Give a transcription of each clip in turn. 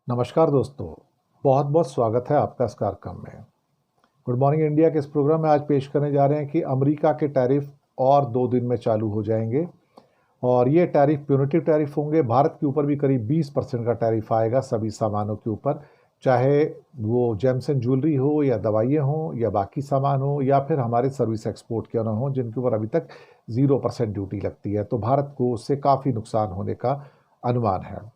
नमस्कार दोस्तों, बहुत बहुत स्वागत है आपका इस कार्यक्रम में। गुड मॉर्निंग इंडिया के इस प्रोग्राम में आज पेश करने जा रहे हैं कि अमेरिका के टैरिफ और 2 दिन में चालू हो जाएंगे और ये टैरिफ प्यूनिटिव टैरिफ होंगे। भारत के ऊपर भी करीब 20% का टैरिफ आएगा सभी सामानों के ऊपर, चाहे वो जेम्स एंड ज्वेलरी हो या दवाइयाँ हों या बाकी सामान हो या फिर हमारे सर्विस एक्सपोर्ट क्यों ना हो, जिनके ऊपर अभी तक 0% ड्यूटी लगती है। तो भारत को उससे काफ़ी नुकसान होने का अनुमान है।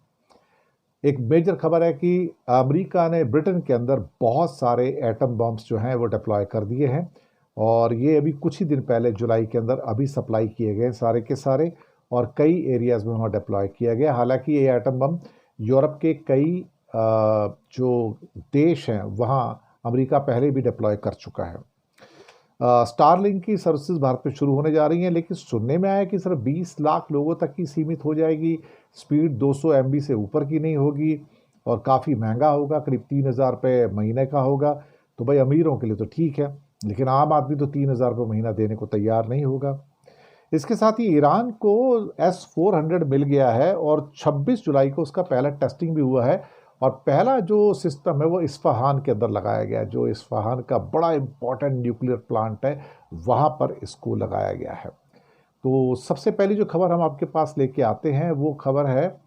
एक मेजर खबर है कि अमेरिका ने ब्रिटेन के अंदर बहुत सारे एटम बम्स जो हैं वो डिप्लॉय कर दिए हैं और ये अभी कुछ ही दिन पहले जुलाई के अंदर अभी सप्लाई किए गए सारे के सारे और कई एरियाज़ में वहाँ डिप्लॉय किया गया। हालांकि ये एटम बम यूरोप के कई जो देश हैं वहाँ अमेरिका पहले भी डिप्लॉय कर चुका है। स्टारलिंक की सर्विसेज भारत में शुरू होने जा रही हैं, लेकिन सुनने में आया कि सिर्फ 20 लाख लोगों तक ही सीमित हो जाएगी। स्पीड 200 MB से ऊपर की नहीं होगी और काफ़ी महंगा होगा, करीब 3000 रुपये महीने का होगा। तो भाई अमीरों के लिए तो ठीक है, लेकिन आम आदमी तो 3000 रुपये महीना देने को तैयार नहीं होगा। इसके साथ ही ईरान को S-400 मिल गया है और 26 जुलाई को उसका पहला टेस्टिंग भी हुआ है और पहला जो सिस्टम है वो इस्फहान के अंदर लगाया गया है। जो इस्फहान का बड़ा इम्पोर्टेंट न्यूक्लियर प्लांट है वहाँ पर इसको लगाया गया है। तो सबसे पहली जो खबर हम आपके पास लेके आते हैं वो खबर है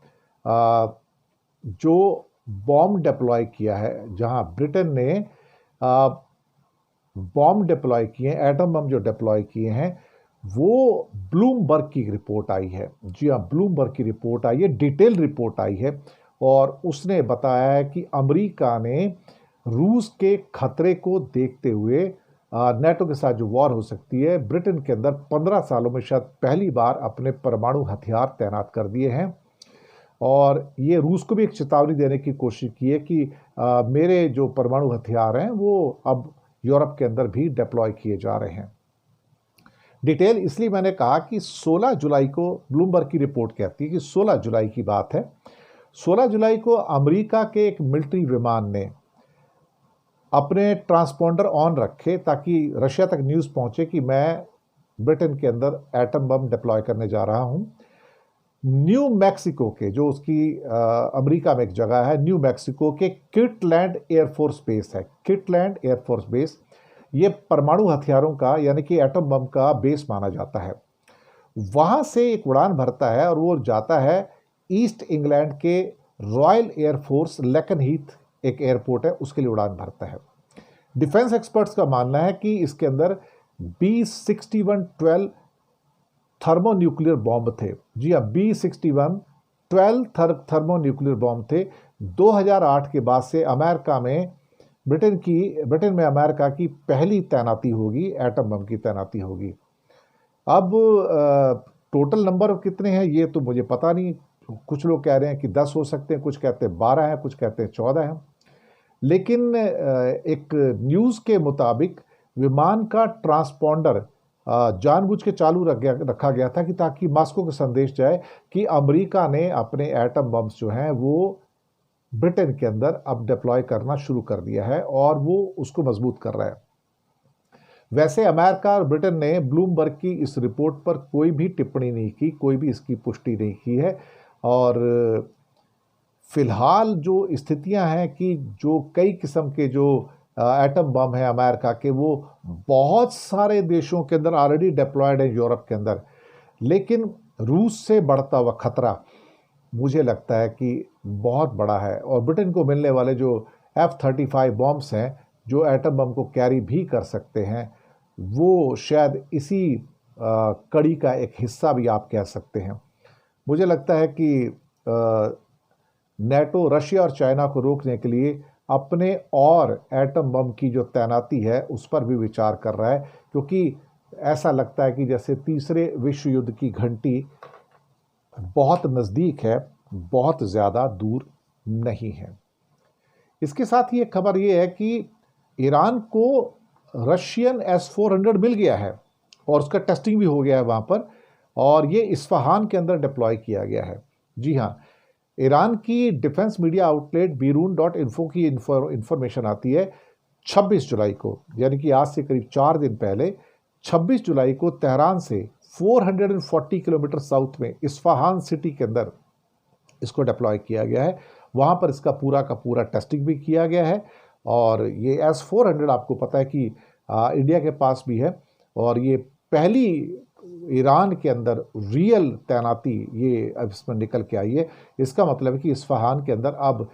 जो बॉम्ब डिप्लॉय किया है, जहाँ ब्रिटेन ने बॉम्ब डिप्लॉय किए हैं, एटम बम जो डिप्लॉय किए हैं, वो ब्लूमबर्ग की रिपोर्ट आई है। जी हाँ, ब्लूमबर्ग की रिपोर्ट आई है, डिटेल रिपोर्ट आई है और उसने बताया है कि अमेरिका ने रूस के खतरे को देखते हुए नेटो के साथ जो वॉर हो सकती है, ब्रिटेन के अंदर 15 सालों में शायद पहली बार अपने परमाणु हथियार तैनात कर दिए हैं और ये रूस को भी एक चेतावनी देने की कोशिश की है कि मेरे जो परमाणु हथियार हैं वो अब यूरोप के अंदर भी डिप्लॉय किए जा रहे हैं। डिटेल इसलिए मैंने कहा कि 16 जुलाई को ब्लूमबर्ग की रिपोर्ट कहती है कि 16 जुलाई की बात है। 16 जुलाई को अमेरिका के एक मिलिट्री विमान ने अपने ट्रांसपॉन्डर ऑन रखे ताकि रशिया तक न्यूज़ पहुंचे कि मैं ब्रिटेन के अंदर एटम बम डिप्लॉय करने जा रहा हूं। न्यू मैक्सिको के जो उसकी अमेरिका में एक जगह है, न्यू मैक्सिको के किर्टलैंड एयरफोर्स बेस है। किर्टलैंड एयरफोर्स बेस ये परमाणु हथियारों का यानी कि एटम बम का बेस माना जाता है। वहाँ से एक उड़ान भरता है और वो जाता है ईस्ट इंग्लैंड के रॉयल एयरफोर्स लेकनहीथ एक एयरपोर्ट है, उसके लिए उड़ान भरता है। डिफेंस एक्सपर्ट्स का मानना है कि इसके अंदर B-61-12 थर्मो न्यूक्लियर बॉम्ब थे। जी हाँ, B-61-12 थर्मो न्यूक्लियर बॉम्ब थे। 2008 के बाद से अमेरिका में ब्रिटेन में अमेरिका की पहली तैनाती होगी, एटम बम की तैनाती होगी। अब टोटल नंबर कितने हैं ये तो मुझे पता नहीं। कुछ लोग कह रहे हैं कि 10 हो सकते हैं, कुछ कहते हैं 12 हैं, कुछ कहते हैं 14 हैं। लेकिन एक न्यूज़ के मुताबिक विमान का ट्रांसपॉन्डर जानबूझ के चालू रखा गया था कि ताकि मॉस्को को संदेश जाए कि अमेरिका ने अपने एटम बम्स जो हैं वो ब्रिटेन के अंदर अब डिप्लॉय करना शुरू कर दिया है और वो उसको मजबूत कर रहा है। वैसे अमेरिका और ब्रिटेन ने ब्लूमबर्ग की इस रिपोर्ट पर कोई भी टिप्पणी नहीं की, कोई भी इसकी पुष्टि नहीं की है और फिलहाल जो स्थितियां हैं कि जो कई किस्म के जो एटम बम है अमेरिका के, वो बहुत सारे देशों के अंदर ऑलरेडी डिप्लॉयड है यूरोप के अंदर। लेकिन रूस से बढ़ता हुआ खतरा मुझे लगता है कि बहुत बड़ा है और ब्रिटेन को मिलने वाले जो F-35 बॉम्ब्स हैं जो एटम बम को कैरी भी कर सकते हैं, वो शायद इसी कड़ी का एक हिस्सा भी आप कह सकते हैं। मुझे लगता है कि नेटो रशिया और चाइना को रोकने के लिए अपने और एटम बम की जो तैनाती है उस पर भी विचार कर रहा है, क्योंकि ऐसा लगता है कि जैसे तीसरे विश्व युद्ध की घंटी बहुत नज़दीक है, बहुत ज़्यादा दूर नहीं है। इसके साथ ही एक खबर ये है कि ईरान को रशियन S-400 मिल गया है और उसका टेस्टिंग भी हो गया है वहाँ पर और ये इस्फहान के अंदर डिप्लॉय किया गया है। जी हाँ, ईरान की डिफेंस मीडिया आउटलेट Birun.info की इंफॉर्मेशन आती है 26 जुलाई को, यानी कि आज से करीब 4 दिन पहले 26 जुलाई को तेहरान से 440 किलोमीटर साउथ में इस्फहान सिटी के अंदर इसको डिप्लॉय किया गया है वहाँ पर इसका पूरा का पूरा टेस्टिंग भी किया गया है। और ये S-400 आपको पता है कि इंडिया के पास भी है, और ये पहली ईरान के अंदर रियल तैनाती ये अब इसमें निकल के आई है। इसका मतलब है कि इस्फहान के अंदर अब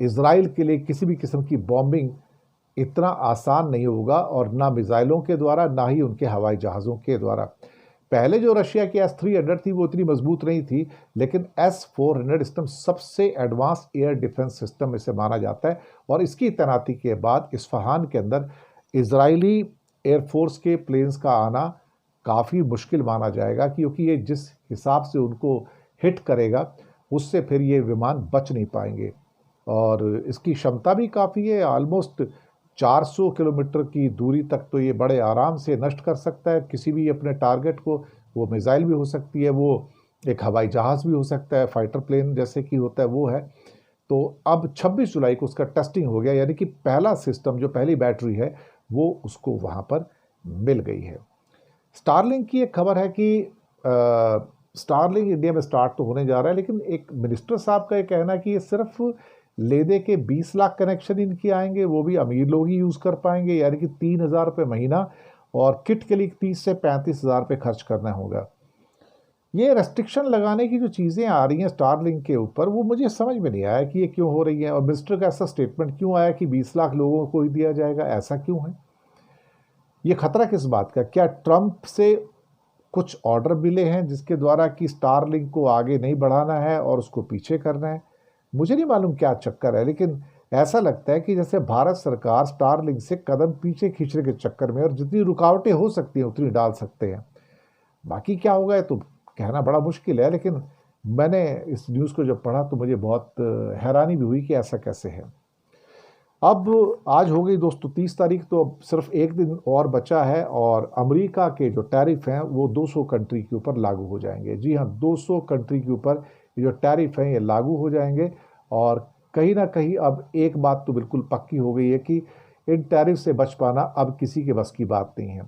इज़राइल के लिए किसी भी किस्म की बॉम्बिंग इतना आसान नहीं होगा, और ना मिसाइलों के द्वारा, ना ही उनके हवाई जहाज़ों के द्वारा। पहले जो रशिया की S-300 थी वो इतनी मजबूत नहीं थी, लेकिन S-400 सिस्टम सबसे एडवांस एयर डिफेंस सिस्टम इसे माना जाता है। और इसकी तैनाती के बाद इस्फहान के अंदर इजरायली एयरफोर्स के प्लेन्स का आना काफ़ी मुश्किल माना जाएगा, क्योंकि ये जिस हिसाब से उनको हिट करेगा उससे फिर ये विमान बच नहीं पाएंगे। और इसकी क्षमता भी काफ़ी है, ऑलमोस्ट 400 किलोमीटर की दूरी तक तो ये बड़े आराम से नष्ट कर सकता है किसी भी अपने टारगेट को। वो मिसाइल भी हो सकती है, वो एक हवाई जहाज़ भी हो सकता है, फाइटर प्लेन जैसे कि होता है वो है। तो अब 26 जुलाई को उसका टेस्टिंग हो गया, यानी कि पहला सिस्टम जो पहली बैटरी है वो उसको वहाँ पर मिल गई है। स्टारलिंक की एक खबर है कि स्टारलिंक इंडिया में स्टार्ट तो होने जा रहा है, लेकिन एक मिनिस्टर साहब का ये कहना है कि ये सिर्फ ले दे के 20 लाख कनेक्शन इनके आएंगे, वो भी अमीर लोग ही यूज़ कर पाएंगे, यानी कि 3,000 रुपये महीना, और किट के लिए 30 से 35,000 रुपये खर्च करना होगा। ये रेस्ट्रिक्शन लगाने की जो चीज़ें आ रही हैं स्टारलिंक के ऊपर, वो मुझे समझ में नहीं आया कि ये क्यों हो रही है, और मिनिस्टर का ऐसा स्टेटमेंट क्यों आया कि 20 लाख लोगों को ही दिया जाएगा, ऐसा क्यों है? ये खतरा किस बात का? क्या ट्रंप से कुछ ऑर्डर मिले हैं जिसके द्वारा कि स्टारलिंक को आगे नहीं बढ़ाना है और उसको पीछे करना है? मुझे नहीं मालूम क्या चक्कर है, लेकिन ऐसा लगता है कि जैसे भारत सरकार स्टारलिंक से कदम पीछे खींचने के चक्कर में, और जितनी रुकावटें हो सकती हैं उतनी डाल सकते हैं। बाकी क्या होगा ये तो कहना बड़ा मुश्किल है, लेकिन मैंने इस न्यूज़ को जब पढ़ा तो मुझे बहुत हैरानी भी हुई कि ऐसा कैसे है। अब आज हो गई दोस्तों 30 तारीख, तो अब सिर्फ एक दिन और बचा है, और अमेरिका के जो टैरिफ हैं वो 200 कंट्री के ऊपर लागू हो जाएंगे। जी हाँ, 200 कंट्री के ऊपर ये जो टैरिफ हैं ये लागू हो जाएंगे। और कहीं ना कहीं अब एक बात तो बिल्कुल पक्की हो गई है कि इन टैरिफ से बच पाना अब किसी के बस की बात नहीं है।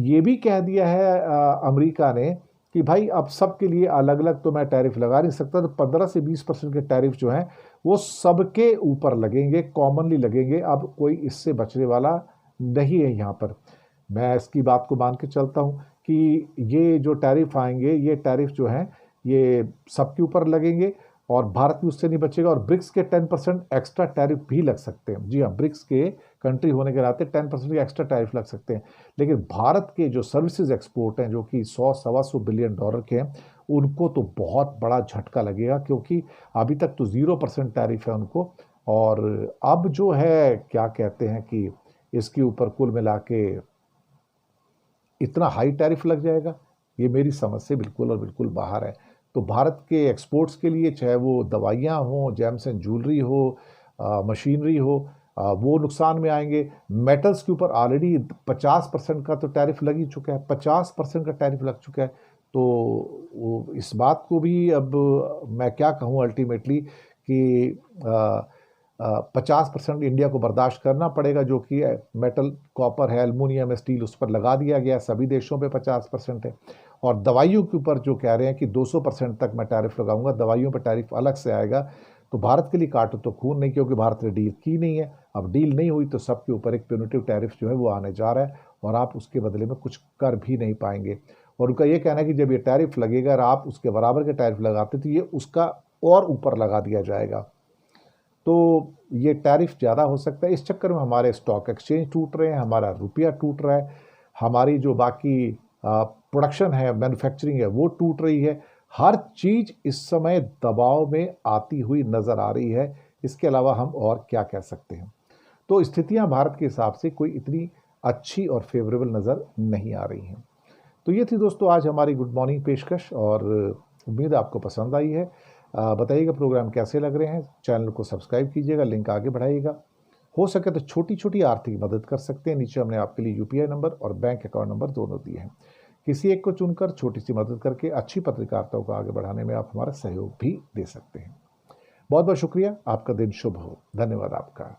ये भी कह दिया है अमेरिका ने कि भाई अब सबके लिए अलग अलग तो मैं टैरिफ लगा नहीं सकता, तो 15 से 20% के टैरिफ जो हैं वो सबके ऊपर लगेंगे, कॉमनली लगेंगे। अब कोई इससे बचने वाला नहीं है यहाँ पर। मैं इसकी बात को मान के चलता हूँ कि ये जो टैरिफ आएंगे, ये टैरिफ जो हैं ये सबके ऊपर लगेंगे, और भारत भी उससे नहीं बचेगा। और ब्रिक्स के 10% एक्स्ट्रा टैरिफ भी लग सकते हैं। जी हाँ, ब्रिक्स के कंट्री होने के नाते 10% के एक्स्ट्रा टैरिफ लग सकते हैं। लेकिन भारत के जो सर्विसेज एक्सपोर्ट हैं, जो कि 100-125 बिलियन डॉलर के हैं, उनको तो बहुत बड़ा झटका लगेगा, क्योंकि अभी तक तो 0% टैरिफ है उनको। और अब जो है क्या कहते हैं कि इसके ऊपर कुल मिला के इतना हाई टैरिफ लग जाएगा, ये मेरी समझ से बिल्कुल और बिल्कुल बाहर है। तो भारत के एक्सपोर्ट्स के लिए, चाहे वो दवाइयाँ हों, जेम्स एंड ज्वेलरी हो, मशीनरी हो, वो नुकसान में आएंगे। मेटल्स के ऊपर ऑलरेडी 50% का तो टैरिफ लग ही चुका है, 50% का टैरिफ लग चुका है। तो वो इस बात को भी अब मैं क्या कहूँ अल्टीमेटली कि 50% इंडिया को बर्दाश्त करना पड़ेगा, जो कि मेटल, कॉपर है, एल्युमिनियम है, स्टील, उस पर लगा दिया गया। सभी देशों पे 50% है। और दवाइयों के ऊपर जो कह रहे हैं कि 200% तक मैं टैरिफ लगाऊंगा, दवाइयों पर टैरिफ अलग से आएगा। तो भारत के लिए काटो तो खून नहीं, क्योंकि भारत ने डील की नहीं है। अब डील नहीं हुई तो सबके ऊपर एक प्यूनिटिव टैरिफ जो है वो आने जा रहा है, और आप उसके बदले में कुछ कर भी नहीं पाएंगे। और उनका ये कहना है कि जब ये टैरिफ लगेगा और आप उसके बराबर के टैरिफ लगाते तो ये उसका और ऊपर लगा दिया जाएगा। तो ये टैरिफ ज़्यादा हो सकता है। इस चक्कर में हमारे स्टॉक एक्सचेंज टूट रहे हैं, हमारा रुपया टूट रहा है, हमारी जो बाकी प्रोडक्शन है, मैन्युफैक्चरिंग है, वो टूट रही है। हर चीज़ इस समय दबाव में आती हुई नज़र आ रही है। इसके अलावा हम और क्या कह सकते हैं? तो स्थितियां भारत के हिसाब से कोई इतनी अच्छी और फेवरेबल नज़र नहीं आ रही हैं। तो ये थी दोस्तों आज हमारी गुड मॉर्निंग पेशकश, और उम्मीद आपको पसंद आई है। बताइएगा प्रोग्राम कैसे लग रहे हैं। चैनल को सब्सक्राइब कीजिएगा, लिंक आगे बढ़ाइएगा। हो सके तो छोटी छोटी आर्थिक मदद कर सकते हैं। नीचे हमने आपके लिए यूपीआई नंबर और बैंक अकाउंट नंबर दोनों दिए हैं। किसी एक को चुनकर छोटी सी मदद करके अच्छी पत्रकारिता को आगे बढ़ाने में आप हमारा सहयोग भी दे सकते हैं। बहुत बहुत शुक्रिया। आपका दिन शुभ हो। धन्यवाद आपका।